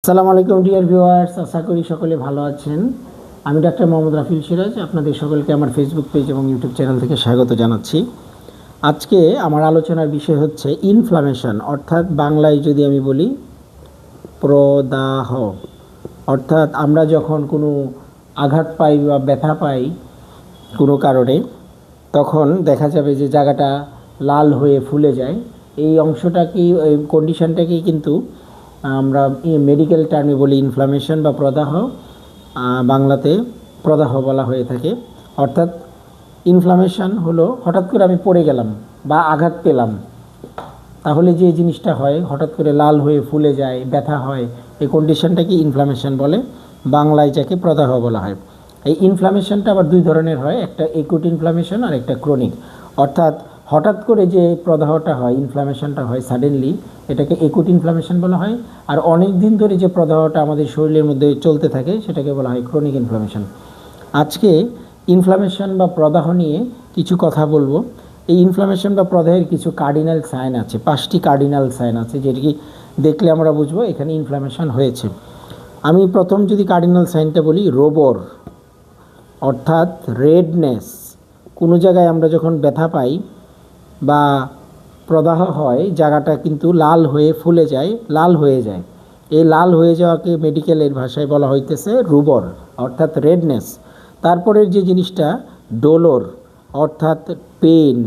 আসসালামু আলাইকুম dear viewers, আশা করি সকলে ভালো আছেন। আমি ডাক্তার মোহাম্মদ রাফিল সিরাজ আপনাদের সকলকে আমার ফেসবুক পেজ এবং ইউটিউব চ্যানেল থেকে স্বাগত জানাচ্ছি। আজকে আমার আলোচনার বিষয় হচ্ছে ইনফ্লামেশন, অর্থাৎ বাংলায় যদি আমি বলি প্রদাহ। অর্থাৎ আমরা যখন কোনো আঘাত পাই বা ব্যথা পাই কোনো কারণে, তখন দেখা যাবে যে জায়গাটা লাল হয়ে ফুলে যায়। এই অংশটাকেই, এই কন্ডিশনটাকেই কিন্তু আমরা মেডিকেল টার্মে বলি ইনফ্লামেশন বা প্রদাহ। বাংলাতে প্রদাহ বলা হয়ে থাকে। অর্থাৎ ইনফ্লামেশন হলো হঠাৎ করে আমি পড়ে গেলাম বা আঘাত পেলাম, তাহলে যে জিনিসটা হয় হঠাৎ করে লাল হয়ে ফুলে যায়, ব্যথা হয়, এই কন্ডিশনটাকে ইনফ্লামেশন বলে, বাংলায় যাকে প্রদাহ বলা হয়। এই ইনফ্লামেশনটা আবার দুই ধরনের হয়, একটা একুট ইনফ্লামেশন আর একটা ক্রনিক। অর্থাৎ হঠাৎ করে যে প্রদাহটা হয়, ইনফ্লামেশনটা হয় সাডেনলি, এটাকে একুট ইনফ্লামেশন বলা হয়। আর অনেক দিন ধরে যে প্রদাহটা আমাদের শরীরের মধ্যে চলতে থাকে সেটাকে বলা হয় ক্রনিক ইনফ্লামেশন। আজকে ইনফ্লামেশন বা প্রদাহ নিয়ে কিছু কথা বলবো। এই ইনফ্লামেশন বা প্রদাহের কিছু কার্ডিনাল সাইন আছে, 5টি কার্ডিনাল সাইন আছে, যেটি দেখলে আমরা বুঝবো এখানে ইনফ্লামেশন হয়েছে। আমি প্রথম যদি কার্ডিনাল সাইনটা বলি, রোবর অর্থাৎ রেডনেস। কোনো জায়গায় আমরা যখন ব্যথা পাই বা প্রদাহ হয়, জায়গাটা কিন্তু লাল হয়ে ফুলে যায়, লাল হয়ে যায়। এই লাল হয়ে যাওয়াকে মেডিকেলের ভাষায় বলা হইতেছে রুবর অর্থাৎ রেডনেস। তারপরের যে জিনিসটা ডোলর অর্থাৎ পেন।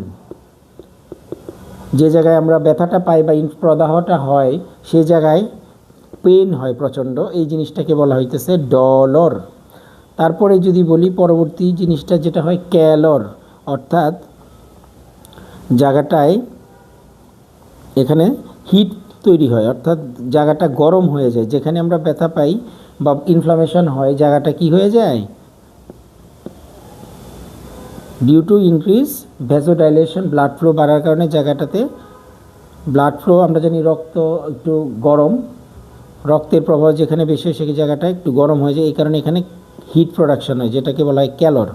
যে জায়গায় আমরা ব্যথাটা পাই বা প্রদাহটা হয় সে জায়গায় পেন হয় প্রচণ্ড, এই জিনিসটাকে বলা হইতেছে ডলর। তারপরে যদি বলি পরবর্তী জিনিসটা যেটা হয় ক্যালর, অর্থাৎ জায়গাটায় এখানে হিট তৈরি হয়, অর্থাৎ জায়গাটা গরম হয়ে যায়। যেখানে আমরা ব্যথা পাই বা ইনফ্লামেশন হয়, জায়গাটা কি হয়ে যায়, due to increase vasodilation, blood flow বাড়ার কারণে জায়গাটাতে ব্লাড ফ্লো, আমরা জানি রক্ত একটু গরম, রক্তের প্রবাহ যেখানে বেশি হয় সেই জায়গাটা একটু গরম হয়ে যায়, এই কারণে এখানে হিট প্রোডাকশন হয়, যেটাকে বলা হয় ক্যালর।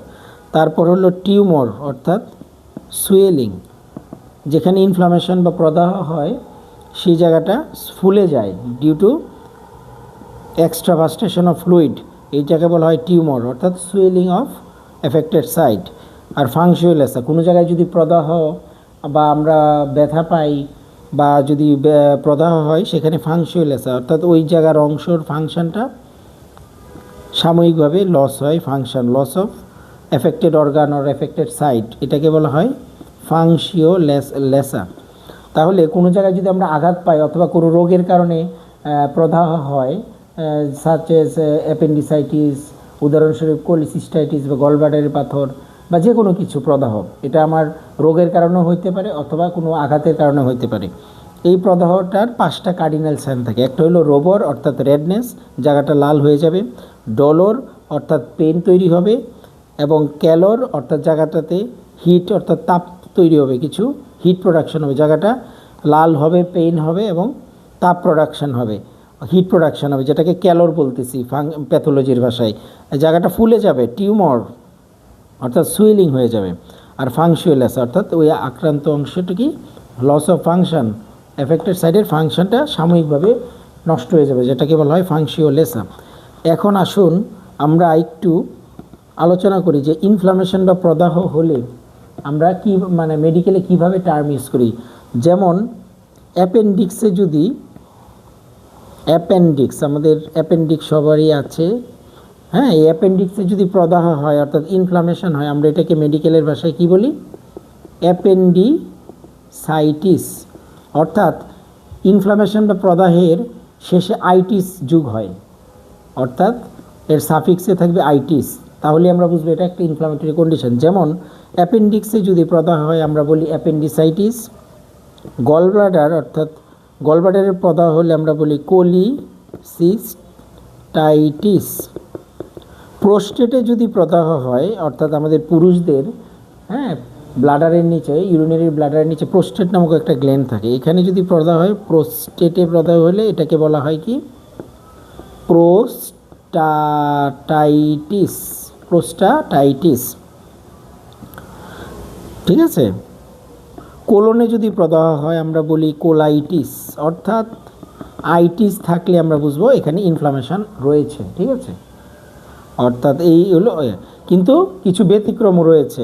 তারপর হলো টিউমার অর্থাৎ সুয়েলিং। যেখানে ইনফ্লামেশন বা প্রদাহ হয় সেই জায়গাটা ফুলে যায় ডিউ টু এক্সট্রাভাস্টেশন অফ ফ্লুইড, এই জায়গায় বলা হয় টিউমার অর্থাৎ সুয়েলিং অফ এফেক্টেড সাইট। আর ফাংশুয়ালেসা, কোনো জায়গায় যদি প্রদাহ বা আমরা ব্যথা পাই বা যদি প্রদাহ হয় সেখানে ফাংশুয়ালেসা অর্থাৎ ওই জায়গার অংশর ফাংশনটা সাময়িকভাবে লস হয়, function loss of affected organ or affected site, এটাকে বলা হয় ফাংশিওলেসা। তাহলে কোনো জায়গায় যদি আমরা আঘাত পাই অথবা কোনো রোগের কারণে প্রদাহ হয়, সাচ এস অ্যাপেন্ডিসাইটিস, উদাহরণস্বরূপ কোলিসিস্টাইটিস বা গলব্লাডারের পাথর বা যে কোনো কিছু প্রদাহ, এটা আমার রোগের কারণেও হইতে পারে অথবা কোনো আঘাতের কারণে হইতে পারে। এই প্রদাহটার 5টা কার্ডিনাল সাইন থাকে। একটা হলো রোবর অর্থাৎ রেডনেস, জায়গাটা লাল হয়ে যাবে। ডলর অর্থাৎ পেন তৈরি হবে, এবং ক্যালর অর্থাৎ জায়গাটাতে হিট অর্থাৎ তাপ তৈরি হবে, কিছু হিট প্রোডাকশন হবে, জায়গাটা লাল হবে, পেইন হবে এবং তাপ প্রোডাকশন হবে, হিট প্রোডাকশন হবে, যেটাকে ক্যালর বলতেছি প্যাথোলজির ভাষায়। জায়গাটা ফুলে যাবে, টিউমার অর্থাৎ সুইলিং হয়ে যাবে। আর ফাংশুয়ালেস অর্থাৎ ওই আক্রান্ত অংশটা কি লস অফ ফাংশন, এফেক্টেড সাইডের ফাংশনটা সাময়িকভাবে নষ্ট হয়ে যাবে, যেটাকে বলা হয় ফাংশিওলেসা। এখন আসুন আমরা একটু আলোচনা করি যে ইনফ্লামেশন বা প্রদাহ হলে আমরা কি মেডিকেলে কিভাবে টার্ম ইউজ করি। যেমন অ্যাপেন্ডিক্সে যদি, অ্যাপেন্ডিক্স আমাদের অ্যাপেন্ডিক্স সবারই আছে, হ্যাঁ, এই অ্যাপেন্ডিক্সে যদি প্রদাহ হয় অর্থাৎ ইনফ্লামেশন হয়, আমরা এটাকে মেডিকেলের ভাষায় কি বলি, অ্যাপেন্ডিসাইটিস। অর্থাৎ ইনফ্লামেশন বা প্রদাহের শেষে আইটিস যোগ হয়, অর্থাৎ এর সাফিক্সে থাকবে আইটিস, তাহলে আমরা বুঝবো এটা একটা ইনফ্লামেটরি কন্ডিশন। যেমন অ্যাপেন্ডিক্সে যদি প্রদাহ হয় আমরা বলি অ্যাপেন্ডিসাইটিস। গলব্লাডার অর্থাৎ গলব্লাডারের প্রদাহ হলে আমরা বলি কোলিসিস্টাইটিস। প্রোস্টেটে যদি প্রদাহ হয় অর্থাৎ আমাদের পুরুষদের, হ্যাঁ, ব্লাডারের নিচে, ইউরিনারি ব্লাডারের নিচে প্রোস্টেট নামক একটা গ্ল্যান্ড থাকে, এখানে যদি প্রদাহ হয়, প্রোস্টেটে প্রদাহ হলে এটাকে বলা হয় কি প্রোস্টাটাইটিস, প্রোস্টাটাইটিস, ঠিক আছে। কোলনে যদি প্রদাহ হয় আমরা বলি কোলাইটিস, অর্থাৎ আইটিস থাকলে আমরা বুঝবো এখানে ইনফ্লামেশন রয়েছে, ঠিক আছে। অর্থাৎ এই হলো, কিন্তু কিছু ব্যতিক্রম রয়েছে।